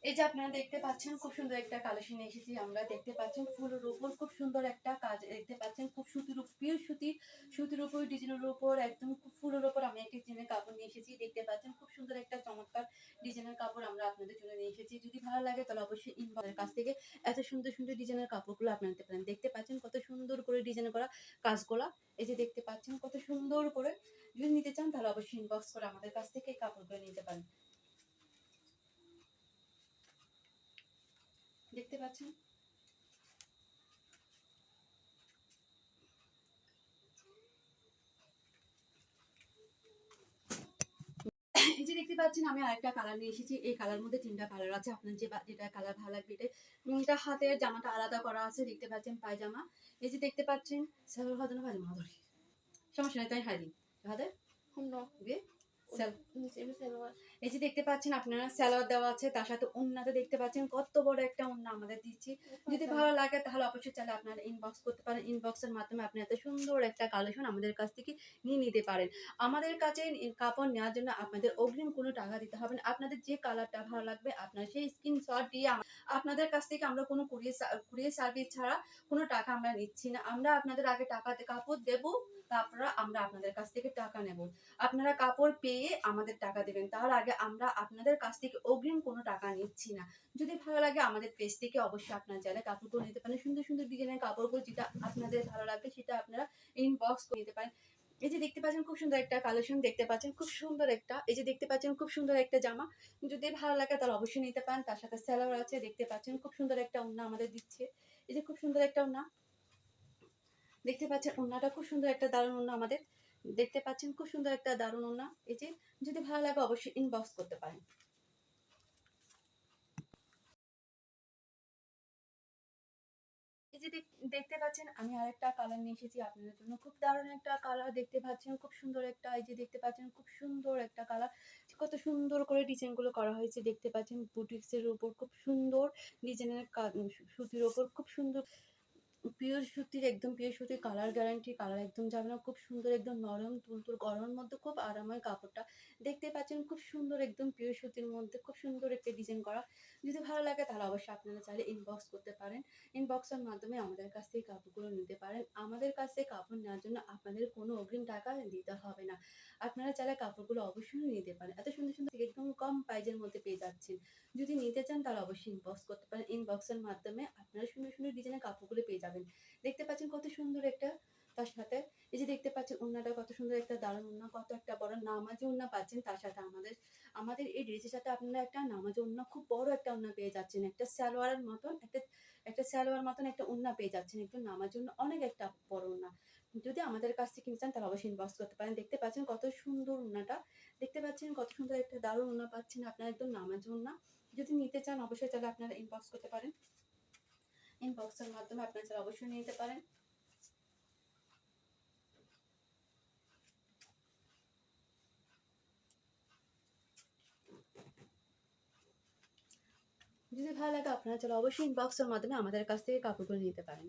এই যে আপনারা দেখতে পাচ্ছেন খুব সুন্দর একটা কালেকশন এসেছি আমরা। দেখতে পাচ্ছেন ফুলের উপর খুব সুন্দর একটা কাজ দেখতে পাচ্ছেন, খুব সুতির পিওর সুতির উপর ডিজাইনের উপর একদম খুব ফুলের উপর আমি একটা ডিজাইনের কাপড় নিয়ে এসেছি। দেখতে পাচ্ছেন খুব সুন্দর একটা চমৎকার ডিজাইনের কাপড় আমরা আপনাদের জন্য নিয়ে এসেছি। যদি ভালো লাগে তাহলে অবশ্যই ইনবক্সের কাছ থেকে এত সুন্দর সুন্দর ডিজাইনের কাপড়গুলো আপনারা নিতে পারেন। দেখতে পাচ্ছেন কত সুন্দর করে ডিজাইন করা কাজগুলা। এই যে দেখতে পাচ্ছেন কত সুন্দর করে। যদি নিতে চান তাহলে অবশ্যই ইনবক্স করে আমাদের কাছ থেকে এই কাপড়গুলো নিতে পারেন। দেখতে পাচ্ছেন এই যে দেখতে পাচ্ছেন আমি আরেকটা কালার নিয়ে এসেছি। এই কালার মধ্যে তিনটা কালার আছে। আপনার যেটা কালার ভালো লাগবে এটা হাতের জামাটা আলাদা করা আছে। দেখতে পাচ্ছেন পায়জামা। এই যে দেখতে পাচ্ছেন সালোয়ার হাতে না পায়জামা ধরি সমস্যা নেই তাই হারি হাতে এই যে দেখতে পাচ্ছেন আপনারা সালোয়ার দেওয়া আছে, তার সাথে ওন্নাতে দেখতে পাচ্ছেন কত বড় একটা ওন্না আমাদের দিচ্ছি। যদি ভালো লাগে তাহলে অবশ্যই চাইলে আপনারা ইনবক্স করতে পারেন। ইনবক্সের মাধ্যমে আপনি এত সুন্দর একটা কালেকশন আমাদের কাছ থেকে নিয়ে নিতে পারেন। আমাদের কাছে কাপড় নেওয়ার জন্য আপনাদের অগ্রিম কোনো টাকা দিতে হবে না। আপনাদের যে কালারটা ভালো লাগবে আপনারা সেই স্ক্রিনশট দিয়ে আপনাদের কাছ থেকে আমরা কোনো কুরিয়ার সার্ভিস ছাড়া কোনো টাকা আমরা নিচ্ছি না। আমরা আপনাদের আগে টাকাতে কাপড় দেবো, তারপরে আমরা আপনাদের কাছ থেকে টাকা নেব। আপনারা কাপড় পেয়ে আমাদের টাকা দেবেন, তার আগে আমরা আপনাদের কাছ থেকে অগ্রিম কোনো টাকা নিচ্ছি না। যদি ভালো লাগে আমাদের পেজ থেকে অবশ্যই আপনারা চাইলে কাপড়গুলো নিতে পারেন। সুন্দর সুন্দর ডিজাইনের কাপড়গুলো যেটা আপনাদের ভালো লাগবে সেটা আপনারা ইনবক্স করে নিতে পারেন। এই যে দেখতে পাচ্ছেন খুব সুন্দর একটা কালেকশন, দেখতে পাচ্ছেন খুব সুন্দর একটা, এই যে দেখতে পাচ্ছেন খুব সুন্দর একটা জামা। যদি ভালো লাগে তাহলে অবশ্যই নিতে পারেন। তার সাথে সালোয়ার আছে। দেখতে পাচ্ছেন খুব সুন্দর একটা ওড়না আমাদের দিচ্ছে। এই যে খুব সুন্দর একটা ওড়না দেখতে পাচ্ছেন, ওড়নাটা খুব সুন্দর একটা দারুণ ওড়না আমাদের। দেখতে পাচ্ছেন খুব সুন্দর একটা দারুণ ওড়না। এই যে যদি ভালো লাগে অবশ্যই ইনবক্স করতে পারেন। এই যে দেখতে পাচ্ছেন আমি আরেকটা কালার নিয়ে এসেছি আপনাদের জন্য। খুব দারুণ একটা কালার দেখতে পাচ্ছেন, খুব সুন্দর একটা, এই যে দেখতে পাচ্ছেন খুব সুন্দর একটা কালার। কত সুন্দর করে ডিজাইন গুলো করা হয়েছে। দেখতে পাচ্ছেন বুটিক্সের উপর খুব সুন্দর ডিজাইনের সুতির উপর খুব সুন্দর পিওর সুতির, একদম পিওর সুতির, কালার গ্যারান্টি, কালার একদম যাবে না। খুব সুন্দর একদম নরম তুলতুল গরমের মধ্যে খুব আরামের কাপড়টা। দেখতে পাচ্ছেন খুব সুন্দর একদম পিওর সুতির মধ্যে খুব সুন্দর একটা ডিজাইন করা। যদি ভালো লাগে তাহলে অবশ্যই আপনারা চাইলে ইনবক্স করতে পারেন। ইনবক্সের মাধ্যমে আমাদের কাছ থেকে কাপড়গুলো নিতে পারেন। আমাদের কাছ থেকে কাপড় নেওয়ার জন্য আপনাদের কোনো অগ্রিম টাকা দিতে হবে না। আপনারা চাইলে কাপড়গুলো অবশ্যই নিতে পারেন। এত সুন্দর সুন্দর একদম কম প্রাইজের মধ্যে পেয়ে যাচ্ছেন। যদি নিতে চান তাহলে অবশ্যই ইনবক্স করতে পারেন। ইনবক্সের মাধ্যমে আপনারা সুন্দর সুন্দর ডিজাইনের কাপড়গুলো পেয়ে যাবেন। দেখতে পাচ্ছেন কত সুন্দর একটা, তার সাথে এই যে দেখতে পাচ্ছেন ওড়নাটা কত সুন্দর একটা দারুণ ওড়না, কত একটা বড় নামাজি ওড়না পাচ্ছেন। তার সাথে আমাদের এই ড্রেসের সাথে আপনারা একটা নামাজি ওড়না, খুব বড় একটা ওড়না পেয়ে যাচ্ছেন। একটা সালোয়ারের মতন একটা সালোয়ার মতন একটা ওড়না পেয়ে যাচ্ছেন। একটু নামার জন্য অনেক একটা বড় ওড়না। যদি আমাদের কাছ থেকে কিনতে চান তাহলে অবশ্যই ইনবক্স করতে পারেন। দেখতে পাচ্ছেন কত সুন্দর ওড়নাটা। দেখতে পাচ্ছেন কত সুন্দর একটা দারুণ ওড়না পাচ্ছেন আপনারা, একদম নামাজি ওড়না। যদি নিতে চান অবশ্যই তাহলে আপনারা ইনবক্স করতে পারেন। ইনবক্সের মাধ্যমে আপনারা চাইলে অবশ্যই নিতে পারেন। যদি ভালো লাগে আপনারা চাইলে অবশ্যই ইনবক্সের মাধ্যমে আমাদের কাছ থেকে কাপড়গুলো নিতে পারেন।